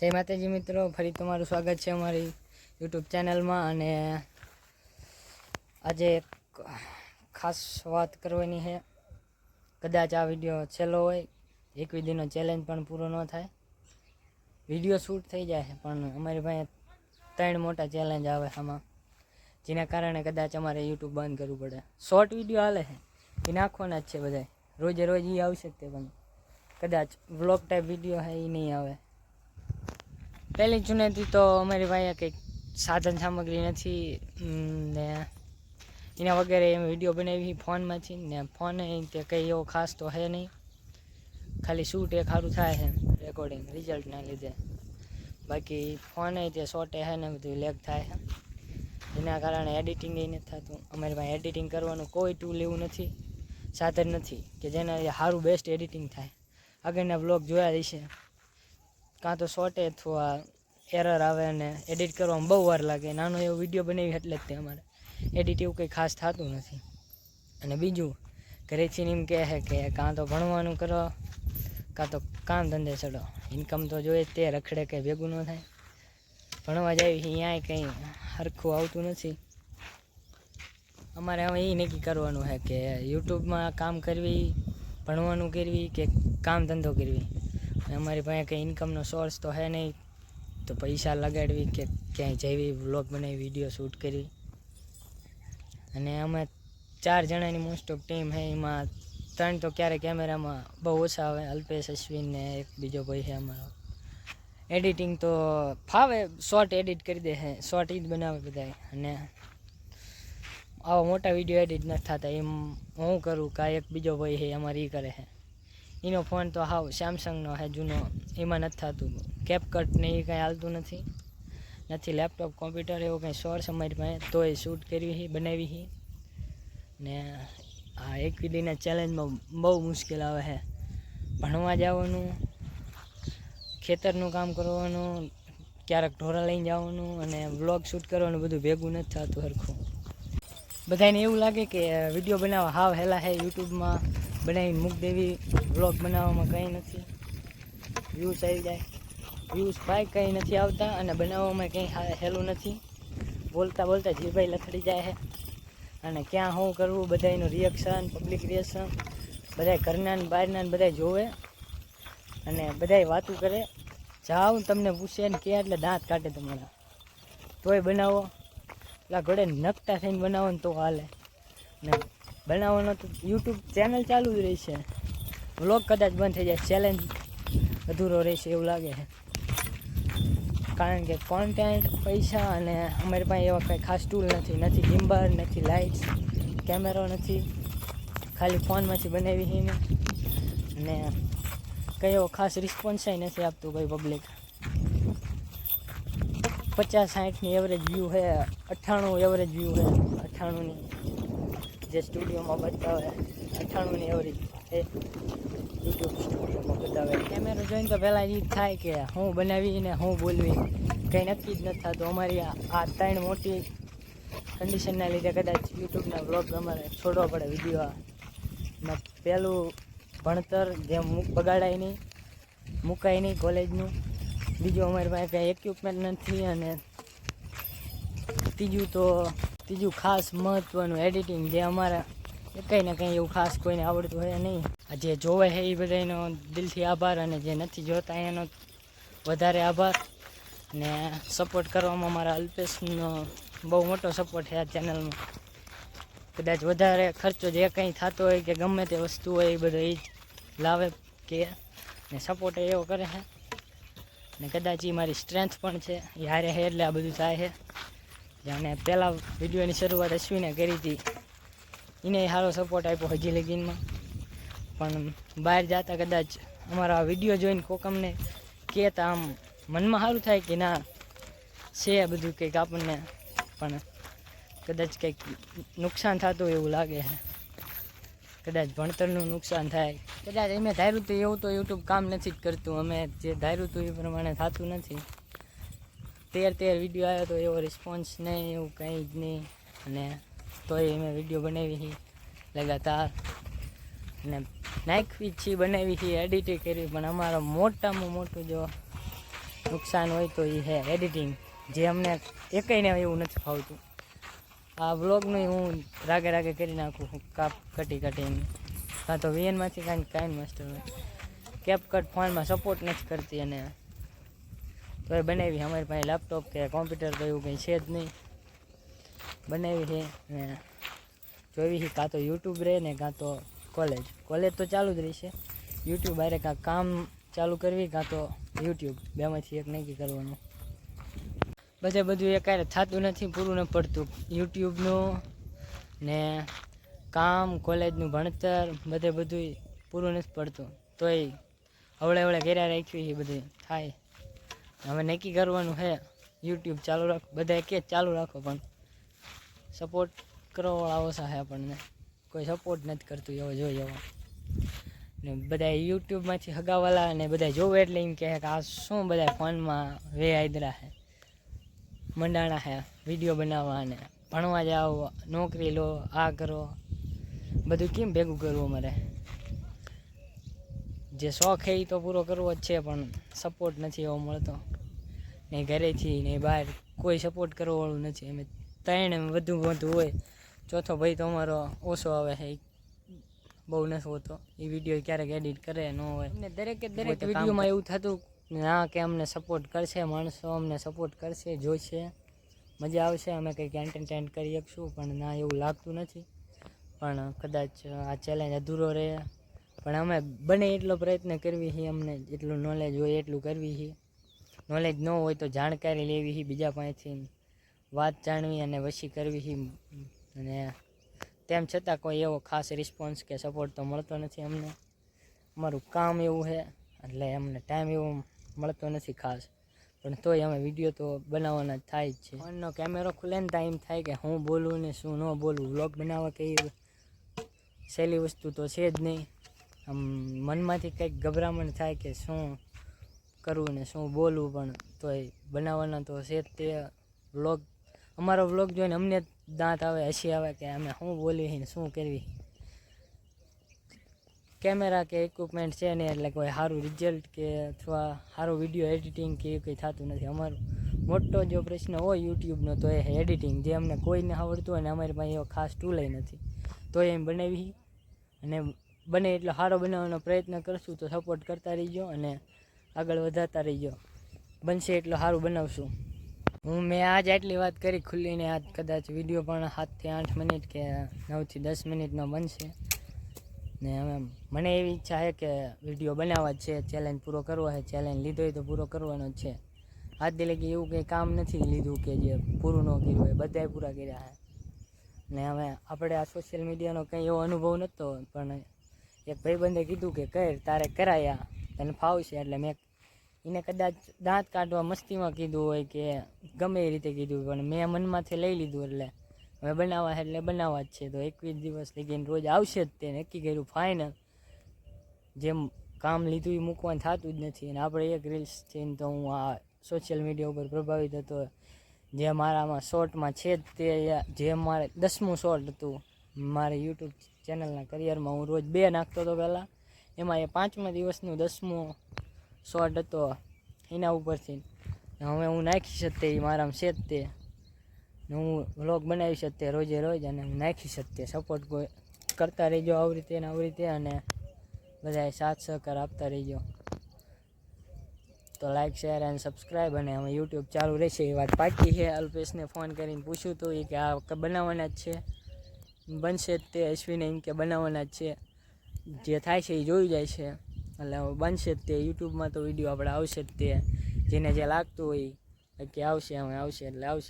જય માતાજી મિત્રો, ફરી તમારું સ્વાગત છે અમારી યુટ્યુબ ચેનલમાં. અને આજે એક ખાસ વાત કરવાની છે. કદાચ આ વિડીયો છેલ્લો હોય, 21 દિનનો ચેલેન્જ પણ પૂરો ન થાય, વિડીયો શૂટ થઈ જાય, પણ અમારી પાસે 3 મોટા ચેલેન્જ આવે આમાં, જેના કારણે કદાચ અમારે યુટ્યુબ બંધ કરવું પડે. શોર્ટ વિડીયો હાલે છે એ નાખવાના જ છે બધા, રોજે રોજ એ આવશે તે, પણ કદાચ વ્લોગ ટાઈપ વિડીયો છે એ નહીં આવે. પહેલી ચુનૌતી તો અમારી પાસે કંઈક સાધન સામગ્રી નથી ને એના વગેરે એમ વિડીયો બનાવી ફોનમાંથી ને ફોન તે કંઈ એવો ખાસ તો છે નહીં, ખાલી શૂટ એક સારું થાય છે રેકોર્ડિંગ રિઝલ્ટના લીધે. બાકી ફોન તે શોર્ટે છે ને બધું લેગ થાય છે, જેના કારણે એડિટિંગ એ નથી થતું. અમારી પાસે એડિટિંગ કરવાનું કોઈ ટૂલ એવું નથી, સાધન નથી કે જેના સારું બેસ્ટ એડિટિંગ થાય. આગળના બ્લોગ જોયા જશે, કાં તો શોર્ટે અથવા એરર આવે અને એડિટ કરવામાં બહુ વાર લાગે. નાનો એવો વિડીયો બનાવી એટલે જ તે અમારે એડિટ એવું કંઈ ખાસ થતું નથી. અને બીજું, ઘરેથી એમ કહે છે કે કાં તો ભણવાનું કરો, કાં તો કામ ધંધે ચડો, ઇન્કમ તો જોઈએ તે રખડે કંઈ ભેગું ન થાય. ભણવા જાય અહીંયા કંઈ સરખું આવતું નથી. અમારે હવે એ નક્કી કરવાનું છે કે યુટ્યુબમાં કામ કરવી, ભણવાનું કરવી કે કામ ધંધો કરવી. અમારી પાસે કંઈ ઇન્કમનો સોર્સ તો છે નહીં, તો પૈસા લગાડવી કે ક્યાંય જવી, વ્લોગ બનાવી, વિડીયો શૂટ કરવી. અને અમે 4 જણાની મોસ્ટ ઓફ ટીમ છે, એમાં 3 તો ક્યારેક કેમેરામાં બહુ ઓછા આવે, અલ્પેશ, અશ્વિન ને એક બીજો ભાઈ છે અમારો. એડિટિંગ તો ફાવે, શોર્ટ એડિટ કરી દે છે, શોર્ટ એ જ બનાવે બધા. અને આવા મોટા વિડીયો એડિટ નથી થતા, એમ હું કરું કાં એક બીજો ભાઈ છે અમારે એ કરે છે. એનો ફોન તો હાવ સેમસંગનો છે જૂનો, એમાં નથી થતું. કેપકટ ને એ કાંઈ હાલતું નથી લેપટોપ કોમ્પ્યુટર એવો કંઈ સોર્સ અમારી પાસે, તોય શૂટ કરવી બનાવી. ને આ 21 દિનના ચેલેન્જમાં બહુ મુશ્કેલ આવે છે. ભણવા જવાનું, ખેતરનું કામ કરવાનું, ક્યારેક ઢોરા લઈને જવાનું અને વ્લોગ શૂટ કરવાનું, બધું ભેગું નથી થતું સરખું. બધાને એવું લાગે કે વિડીયો બનાવવા હાવ હેલા છે, યુટ્યુબમાં બનાવીને મૂકી દેવી, વ્લોગ બનાવવામાં કંઈ નથી, વ્યૂઝ આવી જાય. વ્યૂઝ ભાઈ કંઈ નથી આવતા અને બનાવવામાં કંઈ હેલું નથી. બોલતા બોલતા જીભાઈ લથડી જાય છે. અને ક્યાં શું કરવું, બધાનું રિએક્શન, પબ્લિક રિએક્શન, બધા ઘરના ને બહારના ને બધા જોવે અને બધા વાતું કરે. જાઓ તમને પૂછે ને કે એટલે દાંત કાઢે તમારા, તોય બનાવો. પેલા ઘોડે નકટા થઈને બનાવો ને તો હાલે. ને બનાવવાનો તો યુટ્યુબ ચેનલ ચાલુ જ રહેશે, વ્લોગ કદાચ બંધ થઈ જાય, ચેલેન્જ અધૂરો રહેશે એવું લાગે છે. કારણ કે કોન્ટેન્ટ, પૈસા અને અમારી પાસે એવા કંઈ ખાસ ટૂલ નથી ગિમ્બર, નથી લાઇટ્સ, કેમેરો નથી, ખાલી ફોનમાંથી બનાવી ને. અને કંઈ એવો ખાસ રિસ્પોન્સ નથી આપતું ભાઈ પબ્લિક. 50-60ની એવરેજ વ્યૂ છે, 98 એવરેજ વ્યૂ છે, 98ની જે સ્ટુડિયોમાં બતાવે, 98ની એવરેજ છે યુટ્યુબ સ્ટુડિયોમાં બતાવે. કેમેરો જોઈને તો પહેલાં એ જ થાય કે હું બનાવીને હું બોલવી, કંઈ નક્કી જ નથી થતું. અમારી આ 3 મોટી કન્ડિશનના લીધે કદાચ યુટ્યુબના વ્લોગ અમારે છોડવા પડે વિડીયોમાં. પહેલું ભણતર જે બગાડાય નહીં, મુકાય નહીં કોલેજનું. બીજું અમારી પાસે કંઈ ઇક્વિપમેન્ટ નથી. અને ત્રીજું ખાસ મહત્ત્વનું એડિટિંગ, જે અમારા કંઈ ને કંઈ એવું ખાસ કોઈને આવડતું હોય નહીં. જે જોવે છે એ બધાનો દિલથી આભાર, અને જે નથી જોતા એનો વધારે આભાર. ને સપોર્ટ કરવામાં મારા અલ્પેશનો બહુ મોટો સપોર્ટ છે આ ચેનલમાં. કદાચ વધારે ખર્ચો જે કંઈ થતો હોય કે ગમે તે વસ્તુ હોય એ બધો એ જ લાવે કે ને સપોર્ટ એવો કરે છે. ને કદાચ એ મારી સ્ટ્રેન્થ પણ છે, એ હારે છે એટલે આ બધું થાય છે. અને પહેલાં વિડીયોની શરૂઆત અશ્વિને કરી હતી, એને સારો સપોર્ટ આપ્યો હજી લગીનમાં. પણ બહાર જતા કદાચ અમારા આ વિડીયો જોઈને કોક અમને કહેતા આમ મનમાં સારું થાય કે ના છે બધું કંઈક આપણને, પણ કદાચ કંઈક નુકસાન થતું એવું લાગે છે. કદાચ ભણતરનું નુકસાન થાય, કદાચ અમે ધાર્યું હતું એવું તો યુટ્યુબ કામ નથી જ કરતું. અમે જે ધાર્યું હતું એ પ્રમાણે થતું નથી. 13 વિડીયો આવ્યો તો એવો રિસ્પોન્સ નહીં, એવું કંઈ જ નહીં. અને તોય અમે વિડીયો બનાવી લગાતાર અને નાખવી છીએ, બનાવી છીએ, એડિટિંગ કરી. પણ અમારો મોટામાં મોટું જો નુકસાન હોય તો એ છે એડિટિંગ, જે અમને એકઈને એવું નથી ફાવતું. આ વ્લોગનું હું રાગે કરી નાખું, કટીને, કાં તો વીએનમાંથી કાંઈ માસ્ટર હોય. કેપકટ ફોનમાં સપોર્ટ નથી કરતી, અને તો એ બનાવી અમારી પાસે લેપટોપ કે કોમ્પ્યુટર તો એવું કંઈ છે જ નહીં. બનાવી છે ને જોઈ કાં તો યુટ્યુબ રહે ને કાં તો કોલેજ તો ચાલુ જ રહેશે. યુટ્યુબ આરે કાં કામ ચાલુ કરવી કાં તો યુટ્યુબ, બેમાંથી એક નક્કી કરવાનું. બધું એકારે થતું નથી, પૂરું ન પડતું. યુટ્યુબનું ને કામ, કોલેજનું ભણતર બધું પૂરું નથી પડતું. તોય હવળે ઘેરા રાખ્યું એ બધું થાય. હવે નક્કી કરવાનું છે યુટ્યુબ ચાલુ રાખો, બધા કે ચાલુ રાખો, પણ સપોર્ટ કરવાવાળા ઓછા છે આપણને, કોઈ સપોર્ટ નથી કરતું. એવો જોઈએ એવો ને બધા યુટ્યુબમાંથી હગાવાલા ને બધા જોવે એટલે એમ કહે કે આ શું બધા ફોનમાં આદરા છે, મંડાણા છે વિડીયો બનાવવા ને ભણવા જાઓ, નોકરી લો, આ કરો, બધું કેમ ભેગું કરવું અમારે? જે શોખ છે એ તો પૂરો કરવો જ છે, પણ સપોર્ટ નથી એવો મળતો, નહીં ઘરેથી નહીં બહાર કોઈ સપોર્ટ કરવાવાળું નથી. અમે ત્રણ વધુ હોય, ચોથો ભાઈ તો અમારો ઓછો આવે છે, બહુ નથી હોતો. એ વિડીયો ક્યારેક એડિટ કરે ન હોય. અમને દરેક વિડીયોમાં એવું થતું ના કે અમને સપોર્ટ કરશે માણસો, અમને સપોર્ટ કરશે, જોઈશે, મજા આવશે, અમે કંઈક એન્ટરટેન કરી શકશું, પણ ના એવું લાગતું નથી. પણ કદાચ આ ચેલેન્જ અધૂરો રહે, પણ અમે બને એટલો પ્રયત્ન કરવી છે. અમને જેટલું નોલેજ હોય એટલું કરવી છે. નોલેજ ન હોય તો જાણકારી લેવી છે બીજા પાસેથી, વાત જાણવી અને વશી કરવી છે. અને તેમ છતાં કોઈ એવો ખાસ રિસ્પોન્સ કે સપોર્ટ તો મળતો નથી અમને. અમારું કામ એવું છે એટલે અમને ટાઈમ એવો મળતો નથી ખાસ, પણ તોય અમે વિડીયો તો બનાવવાના જ થાય જ છે. ફોનનો કેમેરો ખુલે ને ત્યાં એમ થાય કે હું બોલું ને શું ન બોલું. વ્લોગ બનાવવા કંઈ સહેલી વસ્તુ તો છે જ નહીં. આમ મનમાંથી કંઈક ગભરામણ થાય કે શું કરવું ને શું બોલવું, પણ તોય બનાવવાના તો છે જ તે. અમારો વ્લોગ જોઈને અમને દાંત આવે, હસી આવે કે અમે શું બોલીએ ને શું કરવી. કેમેરા કે ઇક્વિપમેન્ટ છે નહીં એટલે કોઈ સારું રિઝલ્ટ કે અથવા સારું વિડીયો એડિટિંગ કે એ કંઈ થતું નથી. અમારો મોટો જો પ્રશ્ન હોય યુટ્યુબનો તો એ એડિટિંગ, જે અમને કોઈને આવડતું હોય ને અમારી પાસે એવો ખાસ ટૂલ નથી, તો એમ બનાવી અને બને એટલો સારો બનાવવાનો પ્રયત્ન કરશું. તો સપોર્ટ કરતા રહીજો અને આગળ વધારતા રહીજો. બનશે એટલો સારું બનાવશું. મેં આજ આટલી વાત કરી ખુલ્લીને, આજ કદાચ વિડીયો પણ 7 થી 8 મિનિટ કે 9 થી 10 મિનિટનો બનશે. ને હવે મને એવી ઈચ્છા છે કે વિડીયો બનાવવા જ છે, ચેલેન્જ પૂરો કરવો છે. ચેલેન્જ લીધો હોય તો પૂરો કરવાનો જ છે. આજ દિલે કે એવું કંઈ કામ નથી લીધું કે જે પૂરું ન કર્યું હોય, બધાએ પૂરા કર્યા છે. ને હવે આપણે આ સોશિયલ મીડિયાનો કંઈ એવો અનુભવ નહોતો, પણ એક ભાઈબંધે કીધું કે તારે કરાયા, તને ફાવશે. એટલે મેં એને કદાચ દાંત કાઢવા મસ્તીમાં કીધું હોય કે ગમે એ રીતે કીધું, પણ મેં મનમાંથી લઈ લીધું. એટલે હવે બનાવવા એટલે બનાવવા જ છે. તો 21 દિવસ લગીને રોજ આવશે જ તે નક્કી કર્યું ફાઇનલ. જેમ કામ લીધું એ મૂકવાનું થતું જ નથી. અને આપણે એક રીલ્સ થઈને તો હું આ સોશિયલ મીડિયા ઉપર પ્રભાવિત હતો. જે મારામાં શોર્ટમાં છે જ તે, જે મારે 10મું શોર્ટ હતું મારે યુટ્યુબ ચેનલના કરિયરમાં. હું રોજ 2 નાખતો હતો પહેલાં, એમાં એ 5મા દિવસનું 10મું શોર્ટ હતો એના ઉપરથી. હવે હું નાખીશ જ તે, મારામાં છે જ તે. હું વ્લોગ બનાવીશ જ તે રોજે રોજ, અને હું નાખીશ જ તે. સપોર્ટ કોઈ કરતા રહીજો આવી રીતે ને આવી રીતે, અને બધાએ સાથ સહકાર આપતા રહીજો. તો લાઈક, શેર અને સબસ્ક્રાઈબ. અને હવે યુટ્યુબ ચાલુ રહેશે એ વાત પાકી છે. અલ્પેશને ફોન કરીને પૂછ્યું હતું એ કે આ બનાવવાના જ છે, બનશે જ તે. અશ્વિને એમ કે બનાવવાના જ છે, જે થાય છે એ જોઈ જાય છે. એટલે હવે બનશે જ તે. યુટ્યુબમાં તો વિડીયો આપણે આવશે જ તે. જેને જે લાગતું હોય કે આવશે, હવે આવશે એટલે આવશે.